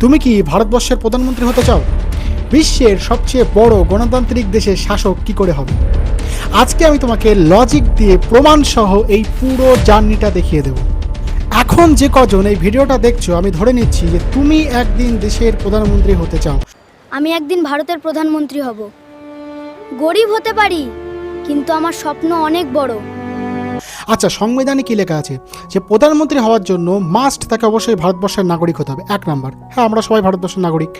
তুমি কি ভারতবর্ষের প্রধানমন্ত্রী হতে চাও? বিশ্বের সবচেয়ে বড় গণতান্ত্রিক দেশের শাসক কি করে হবে? আজকে আমি তোমাকে লজিক দিয়ে প্রমাণ সহ এই পুরো জার্নিটা দেখিয়ে দেব। এখন যে কজন এই ভিডিওটা দেখছো, আমি ধরে নিচ্ছি যে তুমি একদিন দেশের প্রধানমন্ত্রী হতে চাও। আমি একদিন ভারতের প্রধানমন্ত্রী হব। গরিব হতে পারি, কিন্তু আমার স্বপ্ন অনেক বড়। আচ্ছা, সংবিধানে কি লেখা আছে যে প্রধানমন্ত্রী হওয়ার জন্য মাস্ট তাকে অবশ্যই ভারতবর্ষের নাগরিক হতে হবে? 1 নাম্বার, হ্যাঁ আমরা সবাই ভারতবর্ষের নাগরিক।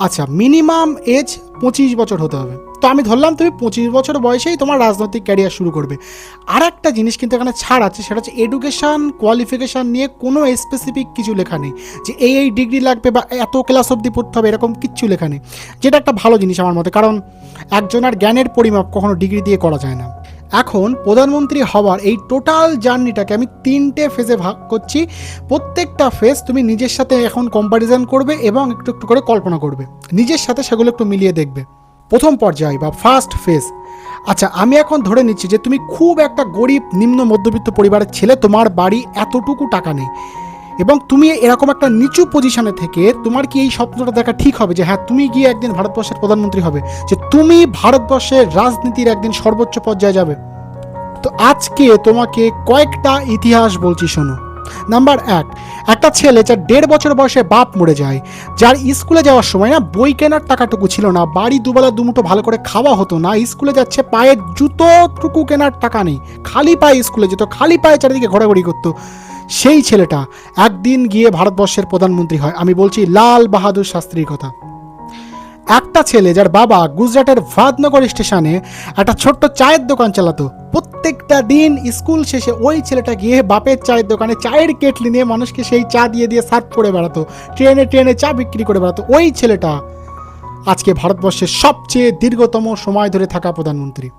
আচ্ছা, মিনিমাম এজ 25 বছর হতে হবে। তো আমি ধরলাম তুমি 25 বছর বয়সেই তোমার রাজনৈতিক ক্যারিয়ার শুরু করবে। আর একটা জিনিস কিন্তু এখানে ছাড় আছে, সেটা হচ্ছে এডুকেশান কোয়ালিফিকেশান নিয়ে কোনো স্পেসিফিক কিছু লেখা নেই যে এই ডিগ্রি লাগবে বা এত ক্লাস অবধি পড়তে হবে, এরকম কিচ্ছু লেখা নেই, যেটা একটা ভালো জিনিস আমার মতে। কারণ একজনের জ্ঞানের পরিমাপ কখনো ডিগ্রি দিয়ে করা যায় না। এখন প্রধানমন্ত্রী হওয়ার এই টোটাল জার্নিটাকে আমি 3টে ফেজে ভাগ করছি। প্রত্যেকটা ফেজ তুমি নিজের সাথে এখন কম্প্যারিজন করবে এবং একটু একটু করে কল্পনা করবে নিজের সাথে, সেগুলো একটু মিলিয়ে দেখবে। প্রথম পর্যায় বা ফার্স্ট ফেজ। আচ্ছা, আমি এখন ধরে নিচ্ছি যে তুমি খুব একটা গরিব নিম্ন মধ্যবিত্ত পরিবারের ছেলে, তোমার বাড়ি এতটুকু টাকা নেই, এবং তুমি এরকম একটা নিচু পজিশনে থেকে তোমার কি এই স্বপ্নটা দেখা ঠিক হবে যে হ্যাঁ তুমি গিয়ে একদিন ভারতবর্ষের প্রধানমন্ত্রী হবে, যে তুমি ভারতবর্ষের রাজনীতির একদিন সর্বোচ্চ পর্যায়ে যাবে? তো আজকে তোমাকে কয়েকটা ইতিহাস বলছি, শোনো। নাম্বার 1, একটা ছেলে যার 1.5 বছর বয়সে বাপ মরে যায়, যার স্কুলে যাওয়ার সময় না বই কেনার টাকাটুকু ছিল না, বাড়ি দুবেলা দুমুঠো ভালো করে খাওয়া হতো না, স্কুলে যাচ্ছে পায়ের জুতোটুকু কেনার টাকা নেই, খালি পায়ে স্কুলে যেত, খালি পায়ে চারিদিকে ঘোরাঘুরি করতো। সেই ছেলেটা একদিন গিয়ে ভারতবর্ষের প্রধানমন্ত্রী হয়। আমি বলছি লাল বাহাদুর শাস্ত্রীর কথা। একটা ছেলে যার বাবা গুজরাটের ভাদনগর স্টেশনে একটা ছোট্ট চায়ের দোকান চালাতো, প্রত্যেকটা দিন স্কুল শেষে ওই ছেলেটা গিয়ে বাপের চায়ের দোকানে চায়ের কেটলি নিয়ে মানুষকে সেই চা দিয়ে দিয়ে সার্ভ করে বেড়াতো, ট্রেনে ট্রেনে চা বিক্রি করে বেড়াতো। ওই ছেলেটা আজকে ভারতবর্ষের সবচেয়ে দীর্ঘতম সময় ধরে থাকা প্রধানমন্ত্রী।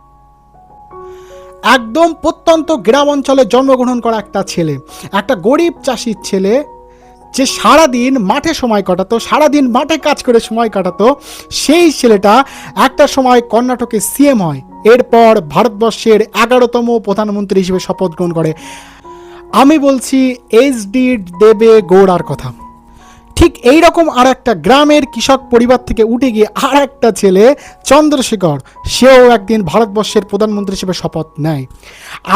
একদম প্রত্যন্ত গ্রাম অঞ্চলে জন্মগ্রহণ করা একটা ছেলে, একটা গরিব চাষির ছেলে, যে সারাদিন মাঠে সময় কাটাতো, সারাদিন মাঠে কাজ করে সময় কাটাতো, সেই ছেলেটা একটা সময় কর্ণাটকে সিএম হয়, এরপর ভারতবর্ষের 11তম প্রধানমন্ত্রী হিসেবে শপথ গ্রহণ করে। আমি বলছি এইচ.ডি. দেবে গৌড়ার কথা। ঠিক এইরকম আর একটা গ্রামের কৃষক পরিবার থেকে উঠে গিয়ে আর একটা ছেলে চন্দ্রশেখর, সেও একদিন ভারতবর্ষের প্রধানমন্ত্রী হিসেবে শপথ নেয়।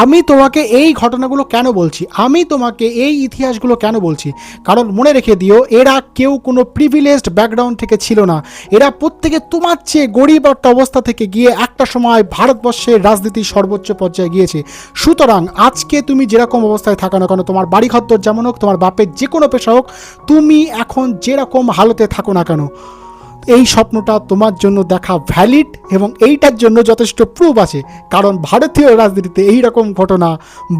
আমি তোমাকে এই ঘটনাগুলো কেন বলছি, আমি তোমাকে এই ইতিহাসগুলো কেন বলছি, কারণ মনে রেখে দিও এরা কেউ কোনো প্রিভিলেজড ব্যাকগ্রাউন্ড থেকে ছিল না, এরা প্রত্যেকে তোমার চেয়ে গরিব একটা অবস্থা থেকে গিয়ে একটা সময় ভারতবর্ষের রাজনীতির সর্বোচ্চ পর্যায়ে গিয়েছে। সুতরাং আজকে তুমি যেরকম অবস্থায় থাকো না কেন, তোমার বাড়ি খদ্দর যেমন হোক, তোমার বাপের যে কোনো পেশা হোক, তুমি এখন যেরকম হালতে থাকো না কেন, এই স্বপ্নটা তোমার জন্য দেখা ভ্যালিড, এবং এইটার জন্য যথেষ্ট প্রুফ আছে। কারণ ভারতীয় রাজনীতিতে এই রকম ঘটনা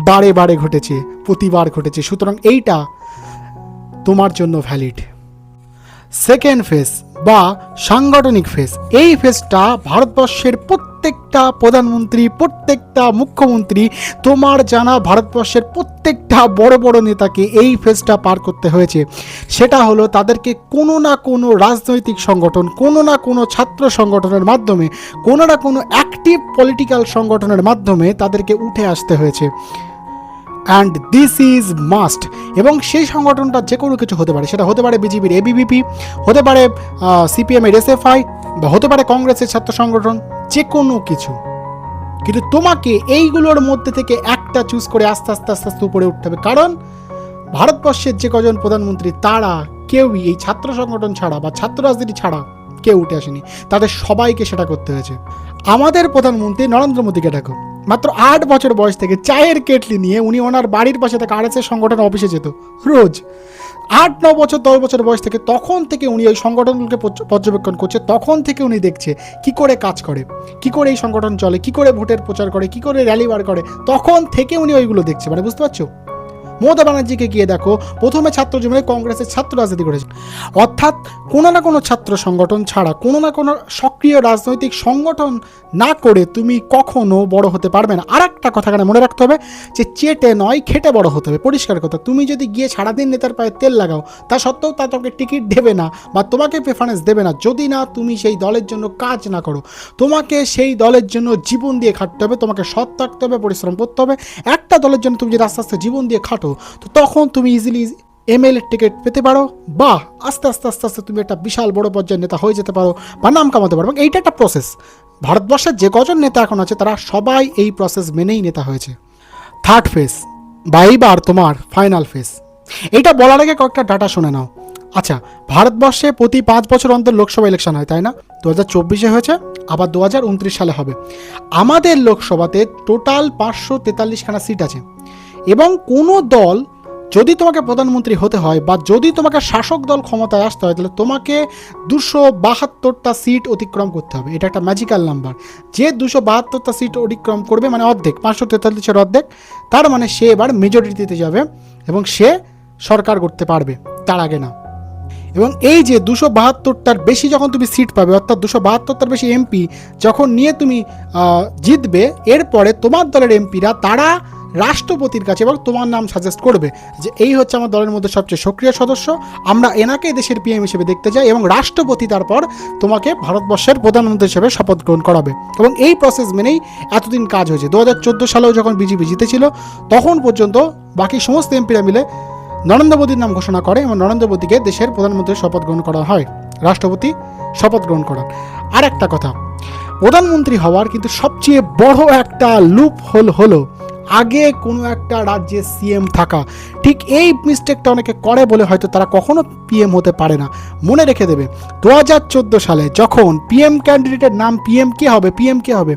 বারে বারে ঘটেছে, প্রতিবার ঘটেছে। সুতরাং এইটা তোমার জন্য ভ্যালিড। সেকেন্ড ফেজ বা সাংগঠনিক ফেজ, এই ফেজটা ভারতবর্ষের প্রত্যেকটা প্রধানমন্ত্রী, প্রত্যেকটা মুখ্যমন্ত্রী, তোমার জানা ভারতবর্ষের প্রত্যেকটা বড় বড় নেতাকে এই ফেজটা পার করতে হয়েছে। সেটা হলো তাদেরকে কোনো না কোনো রাজনৈতিক সংগঠন, কোনো না কোনো ছাত্র সংগঠনের মাধ্যমে, কোনো না কোনো অ্যাক্টিভ পলিটিক্যাল সংগঠনের মাধ্যমে তাদেরকে উঠে আসতে হয়েছে। And this is must. এবং সেই সংগঠনটা যে কোনো কিছু হতে পারে, সেটা হতে পারে বিজেপির এবিভিপি, হতে পারে সিপিএমের এসএফআই, বা হতে পারে কংগ্রেসের ছাত্র সংগঠন, যে কোনো কিছু। কিন্তু তোমাকে এইগুলোর মধ্যে থেকে একটা চুজ করে আস্তে আস্তে আস্তে আস্তে উপরে উঠতে হবে। কারণ ভারতবর্ষের যে কজন প্রধানমন্ত্রী, তারা কেউই এই ছাত্র সংগঠন ছাড়া বা ছাত্র রাজনীতি ছাড়া কেউ উঠে আসেনি, তাদের সবাইকে সেটা করতে হয়েছে। আমাদের প্রধানমন্ত্রী নরেন্দ্র মোদীকে দেখো, মাত্র 8 বছর বয়স থেকে চায়ের কেটলি নিয়ে উনি ওনার বাড়ির পাশে থেকে আরএসএস সংগঠন অফিসে যেত রোজ। 8-9 বছর 10 বছর বয়স থেকে, তখন থেকে উনি ওই সংগঠনগুলোকে পর্যবেক্ষণ করছে, তখন থেকে উনি দেখছে কি করে কাজ করে, কি করে এই সংগঠন চলে, কি করে ভোটের প্রচার করে, কি করে র্যালি বার করে, তখন থেকে উনি ওইগুলো দেখছে। মানে বুঝতে পারছো? মমতা ব্যানার্জিকে গিয়ে দেখো, প্রথমে ছাত্র জীবনে কংগ্রেসের ছাত্র রাজনীতি করেছে, অর্থাৎ কোনো না কোনো ছাত্র সংগঠন ছাড়া, কোনো না কোনো সক্রিয় রাজনৈতিক সংগঠন না করে তুমি কখনো বড় হতে পারবে না। আর একটা কথা এখানে মনে রাখতে হবে যে চেটে নয়, খেটে বড় হতে হবে। পরিষ্কার কথা, তুমি যদি গিয়ে সারাদিন নেতার পায়ে তেল লাগাও, তা সত্ত্বেও তা তোমাকে টিকিট দেবে না বা তোমাকে প্রেফারেন্স দেবে না, যদি না তুমি সেই দলের জন্য কাজ না করো। তোমাকে সেই দলের জন্য জীবন দিয়ে খাটতে হবে, তোমাকে সৎ থাকতে হবে, পরিশ্রম করতে হবে। একটা দলের জন্য তুমি যদি আস্তে আস্তে জীবন দিয়ে খাটো, তো তখন তুমি ইজিলি এমএলএ টিকিট পেতে পারো, বা আস্তে আস্তে আস্তে আস্তে তুমি একটা বিশাল বড় পর্যায়ের নেতা হয়ে যেতে পারো বা নাম কামাতে পারো। এবং এইটা একটা প্রসেস। ভারতবর্ষের যে কজন নেতা এখন আছে তারা সবাই এই প্রসেস মেনেই নেতা হয়েছে। থার্ড ফেজ বা এইবার তোমার ফাইনাল ফেজ। এইটা বলার আগে কয়েকটা ডাটা শুনে নাও। আচ্ছা, ভারতবর্ষে প্রতি 5 বছর অন্তর লোকসভা ইলেকশন হয়, তাই না? 2024-এ হয়েছে, আবার 2029 সালে হবে। আমাদের লোকসভাতে টোটাল 543খানা সিট আছে, এবং কোনো দল যদি তোমাকে প্রধানমন্ত্রী হতে হয় বা যদি তোমাকে শাসক দল ক্ষমতায় আসতে হয়, তাহলে তোমাকে 272টা সিট অতিক্রম করতে হবে। এটা একটা ম্যাজিক্যাল নাম্বার। যে 272টা সিট অতিক্রম করবে মানে অর্ধেক, 543-এর অর্ধেক, তার মানে সে এবার মেজরিটিতে যাবে এবং সে সরকার করতে পারবে, তার আগে না। এবং এই যে 272টার বেশি যখন তুমি সিট পাবে, অর্থাৎ 272টার বেশি এমপি যখন নিয়ে তুমি জিতবে, এরপরে তোমার দলের এমপিরা তারা রাষ্ট্রপতির কাছে এবং তোমার নাম সাজেস্ট করবে যে এই হচ্ছে আমার দলের মধ্যে সবচেয়ে সক্রিয় সদস্য, আমরা এনাকে দেশের পিএম হিসেবে দেখতে চাই, এবং রাষ্ট্রপতি তারপর তোমাকে ভারতবর্ষের প্রধানমন্ত্রী হিসেবে শপথ গ্রহণ করাবে। এবং এই প্রসেস মেনেই এতদিন কাজ হয়েছে। 2014 সালেও যখন বিজেপি জিতেছিল তখন পর্যন্ত বাকি সমস্ত এমপিরা মিলে নরেন্দ্র মোদীর নাম ঘোষণা করে এবং নরেন্দ্র মোদীকে দেশের প্রধানমন্ত্রীর শপথ গ্রহণ করা হয়, রাষ্ট্রপতি শপথ গ্রহণ করার। আর একটা কথা, প্রধানমন্ত্রী হওয়ার কিন্তু সবচেয়ে বড় একটা লুপ হোল হলো আগে কোনো একটা রাজ্যে সিএম থাকা। ঠিক এই মিস্টেকটা অনেকে করে বলে হয়তো তারা কখনো পিএম হতে পারে না। মনে রেখে দেবে, 2014 সালে যখন পিএম ক্যান্ডিডেটের নাম পিএম কে হবে,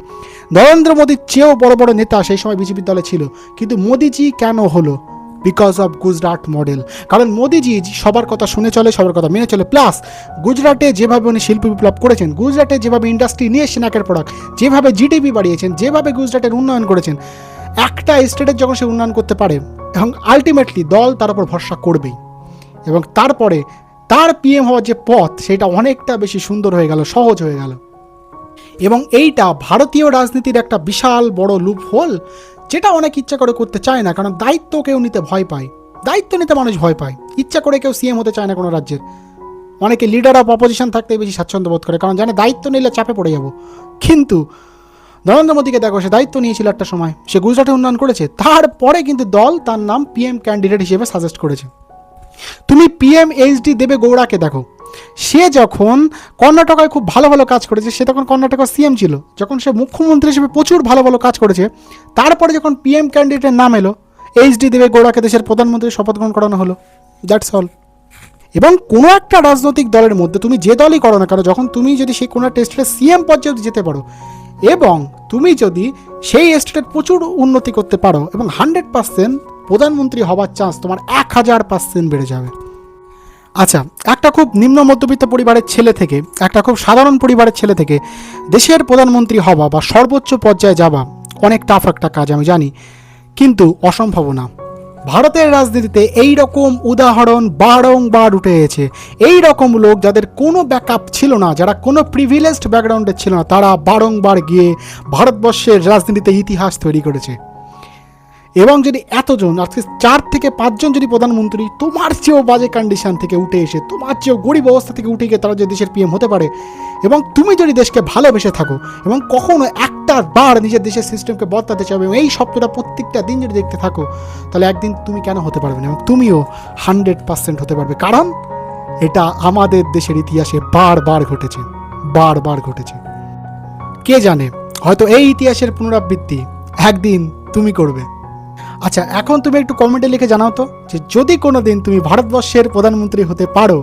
নরেন্দ্র মোদীর চেয়েও বড় বড় নেতা সেই সময় বিজেপি দলে ছিল, কিন্তু মোদিজি কেন হলো? Because of Gujarat model. কারণ মোদিজি সবার কথা শুনে চলে, সবার কথা মেনে চলে, প্লাস গুজরাটে যেভাবে উনি শিল্প বিপ্লব করেছেন, গুজরাটে যেভাবে ইন্ডাস্ট্রি নিয়ে এসেছেন একের পর এক, যেভাবে জিডিপি বাড়িয়েছেন, যেভাবে গুজরাটের উন্নয়ন করেছেন, একটা স্টেটের যখন সে উন্নয়ন করতে পারে এবং আলটিমেটলি দল তার উপর ভরসা করবেই, এবং তারপরে তার পিএম হওয়ার যে পথ সেটা অনেকটা বেশি সুন্দর হয়ে গেল, সহজ হয়ে গেল। এবং এইটা ভারতীয় রাজনীতির একটা বিশাল বড় লুপ হোল, যেটা অনেক ইচ্ছা করে করতে চায় না, কারণ দায়িত্ব কেউ নিতে ভয় পায়। দায়িত্ব নিতে মানুষ ভয় পায়, ইচ্ছা করে কেউ সিএম হতে চায় না কোনো রাজ্যের। অনেকে লিডার অফ অপোজিশন থাকতে বেশি স্বাচ্ছন্দ্য বোধ করে, কারণ জানে দায়িত্ব নিলে চাপে পড়ে যাব। কিন্তু নরেন্দ্র মোদীকে দেখো, সে দায়িত্ব নিয়েছিল একটা সময়, সে গুজরাটে উন্নয়ন করেছে, তারপরে কিন্তু দল তার নাম পিএম ক্যান্ডিডেট হিসেবে সাজেস্ট করেছে। তুমি পিএম এইচডি দেবে গৌড়াকে দেখো, সে যখন কর্ণাটকায় খুব ভালো ভালো কাজ করেছে, সে তখন কর্ণাটকার সিএম ছিল, যখন সে মুখ্যমন্ত্রী হিসেবে প্রচুর ভালো ভালো কাজ করেছে, তারপরে যখন পিএম ক্যান্ডিডেটের নাম এলো, এইচডি দেবে গৌড়াকে দেশের প্রধানমন্ত্রী শপথ গ্রহণ করানো হলো, দ্যাটস অল। এবং কোনো একটা রাজনৈতিক দলের মধ্যে তুমি যে দলই করো না কেন, যখন তুমি যদি সেই কোনো একটা স্টেটে সিএম পর্যায়ে যেতে পারো এবং তুমি যদি সেই স্টেটের প্রচুর উন্নতি করতে পারো, এবং 100% প্রধানমন্ত্রী হওয়ার চান্স তোমার 1000% বেড়ে যাবে। আচ্ছা, একটা খুব নিম্ন মধ্যবিত্ত পরিবারের ছেলে থেকে, একটা খুব সাধারণ পরিবারের ছেলে থেকে দেশের প্রধানমন্ত্রী হওয়া বা সর্বোচ্চ পর্যায়ে যাওয়া অনেক টাফ একটা কাজ, আমি জানি, কিন্তু অসম্ভব না। ভারতের রাজনীতিতে এই রকম উদাহরণ বারংবার উঠে এসেছে। এই রকম লোক যাদের কোনো ব্যাকআপ ছিল না, যারা কোনো প্রিভিলেজড ব্যাকগ্রাউন্ডের ছিল না, তারা বারংবার গিয়ে ভারতবর্ষের রাজনীতিতে ইতিহাস তৈরি করেছে। এবং যদি এতজন, আজকে 4 থেকে 5 জন যদি প্রধানমন্ত্রী তোমার চেয়েও বাজে কন্ডিশন থেকে উঠে এসে, তোমার চেয়েও গরিব অবস্থা থেকে উঠে গিয়ে তারা যদি দেশের পিএম হতে পারে, এবং তুমি যদি দেশকে ভালোবেসে থাকো এবং কখনো একটা বার নিজের দেশের সিস্টেমকে বদলাতে চাও এবং এই শব্দটা প্রত্যেকটা দিন যদি দেখতে থাকো, তাহলে একদিন তুমি কেন হতে পারবে না, এবং তুমিও 100% হতে পারবে। কারণ এটা আমাদের দেশের ইতিহাসে বারবার ঘটেছে। কে জানে, হয়তো এই ইতিহাসের পুনরাবৃত্তি একদিন তুমি করবে। আচ্ছা, এখন তুমি একটু কমেন্টে লিখে জানাও তো, যে যদি কোনো দিন তুমি ভারতবর্ষের প্রধানমন্ত্রী হতে পারো,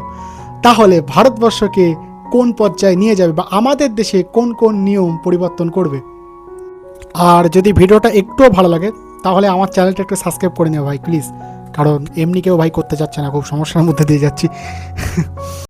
তাহলে ভারতবর্ষকে কোন পর্যায়ে নিয়ে যাবে, বা আমাদের দেশে কোন কোন নিয়ম পরিবর্তন করবে। আর যদি ভিডিওটা একটুও ভালো লাগে, তাহলে আমার চ্যানেলটা একটু সাবস্ক্রাইব করে নেও ভাই প্লিজ, কারণ এমনি কেউ ভাই করতে যাচ্ছে না, খুব সমস্যার মধ্যে দিয়ে যাচ্ছি।